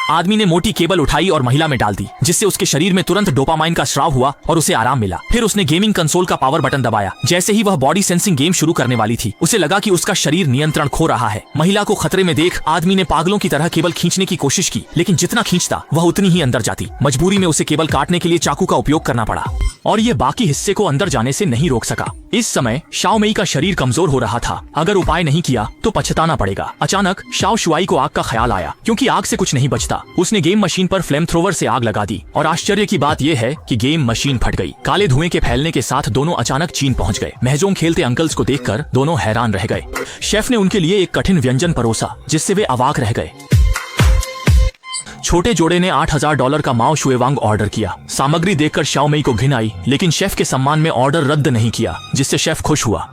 आदमी ने मोटी केबल उठाई और महिला में डाल दी, जिससे उसके शरीर में तुरंत डोपामाइन का स्राव हुआ और उसे आराम मिला। फिर उसने गेमिंग कंसोल का पावर बटन दबाया। जैसे ही वह बॉडी सेंसिंग गेम शुरू करने वाली थी, उसे लगा कि उसका शरीर नियंत्रण खो रहा है। महिला को खतरे में देख आदमी ने पागलों की तरह केबल खींचने की कोशिश की, लेकिन जितना खींचता वह उतनी ही अंदर जाती। मजबूरी में उसे केबल काटने के लिए चाकू का उपयोग करना पड़ा और ये बाकी हिस्से को अंदर जाने से नहीं रोक सका। इस समय शाओ मेई का शरीर कमजोर हो रहा था। अगर उपाय नहीं किया तो पछताना पड़ेगा। अचानक शाओ शुआई को आग का ख्याल आया, क्योंकि आग से कुछ नहीं बचता। उसने गेम मशीन पर फ्लेम थ्रोवर से आग लगा दी और आश्चर्य की बात यह है कि गेम मशीन फट गई। काले धुएं के फैलने के साथ दोनों अचानक चीन पहुंच गए। महजोंग खेलते अंकल्स को देखकर दोनों हैरान रह गए। शेफ ने उनके लिए एक कठिन व्यंजन परोसा, जिससे वे अवाक रह गए। छोटे जोड़े ने $8,000 का माओ शुएवांग ऑर्डर किया। सामग्री देखकर शाओ मेई को घिन आई, लेकिन शेफ के सम्मान में ऑर्डर रद्द नहीं किया, जिससे शेफ खुश हुआ।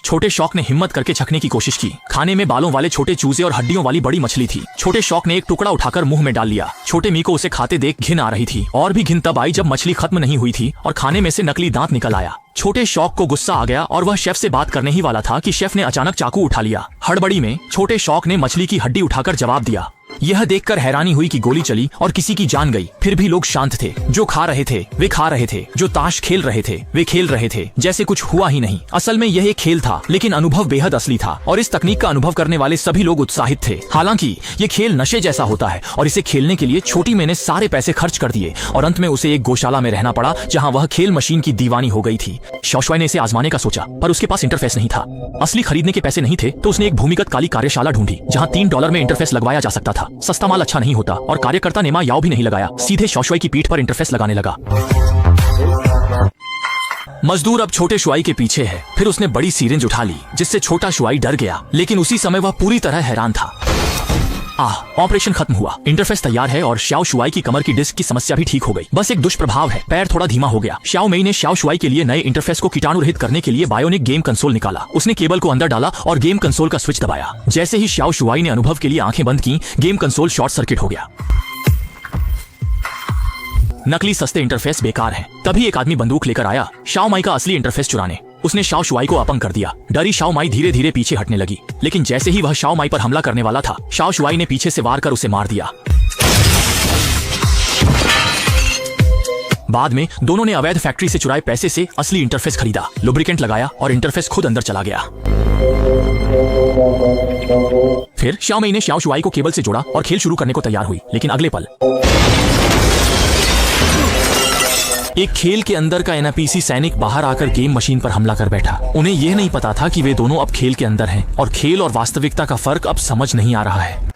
छोटे शौक ने हिम्मत करके छकने की कोशिश की। खाने में बालों वाले छोटे चूजे और हड्डियों वाली बड़ी मछली थी। छोटे शौक ने एक टुकड़ा उठाकर मुंह में डाल लिया। छोटे मी को उसे खाते देख घिन आ रही थी, और भी घिन तब आई जब मछली खत्म नहीं हुई थी और खाने में से नकली दांत निकल आया। छोटे शौक को गुस्सा आ गया और वह शेफ से बात करने ही वाला था कि शेफ ने अचानक चाकू उठा लिया। हड़बड़ी में छोटे शौक ने मछली की हड्डी उठाकर जवाब दिया। यह देखकर हैरानी हुई कि गोली चली और किसी की जान गई। फिर भी लोग शांत थे। जो खा रहे थे वे खा रहे थे, जो ताश खेल रहे थे वे खेल रहे थे, जैसे कुछ हुआ ही नहीं। असल में यह एक खेल था, लेकिन अनुभव बेहद असली था और इस तकनीक का अनुभव करने वाले सभी लोग उत्साहित थे। हालांकि ये खेल नशे जैसा होता है और इसे खेलने के लिए छोटी मैंने सारे पैसे खर्च कर दिए और अंत में उसे एक गौशाला में रहना पड़ा, जहाँ वह खेल मशीन की दीवानी हो गई थी। शौशुआई ने इसे आजमाने का सोचा, पर उसके पास इंटरफेस नहीं था। असली खरीदने के पैसे नहीं थे, तो उसने एक भूमिगत काली कार्यशाला ढूंढी, जहाँ $3 में इंटरफेस लगवाया जा सकता था। सस्ता माल अच्छा नहीं होता और कार्यकर्ता ने माँ याओ भी नहीं लगाया, सीधे शौशुआई की पीठ पर इंटरफेस लगाने लगा। मजदूर अब छोटे शुआई के पीछे है। फिर उसने बड़ी सीरिंज उठा ली, जिससे छोटा शुआई डर गया, लेकिन उसी समय वह पूरी तरह हैरान था। ऑपरेशन खत्म हुआ, इंटरफेस तैयार है और शाओ शुआई की कमर की डिस्क की समस्या भी ठीक हो गई। बस एक दुष्प्रभाव है, पैर थोड़ा धीमा हो गया। शाओ मेई ने शाओ शुआई के लिए नए इंटरफेस को कीटाणु रहित करने के लिए बायोनिक गेम कंसोल निकाला। उसने केबल को अंदर डाला और गेम कंसोल का स्विच दबाया। जैसे ही शाओ शुआई ने अनुभव के लिए आंखें बंद की, गेम कंसोल शॉर्ट सर्किट हो गया। नकली सस्ते इंटरफेस बेकार हैं। तभी एक आदमी बंदूक लेकर आया शाओ माई का असली इंटरफेस चुराने। उसने शाओ शुआई को अपंग कर दिया। डरी शाओ माई धीरे धीरे पीछे हटने लगी, लेकिन जैसे ही वह शाओ माई पर हमला करने वाला था, शाओ शुआई ने पीछे से वार कर उसे मार दिया। बाद में दोनों ने अवैध फैक्ट्री से चुराए पैसे से असली इंटरफेस खरीदा, लुब्रिकेंट लगाया और इंटरफेस खुद अंदर चला गया। फिर शाओ मेई ने शाओ शुआई को केबल से जोड़ा और खेल शुरू करने को तैयार हुई, लेकिन अगले पल एक खेल के अंदर का एनपीसी सैनिक बाहर आकर गेम मशीन पर हमला कर बैठा। उन्हें यह नहीं पता था कि वे दोनों अब खेल के अंदर हैं और खेल और वास्तविकता का फर्क अब समझ नहीं आ रहा है।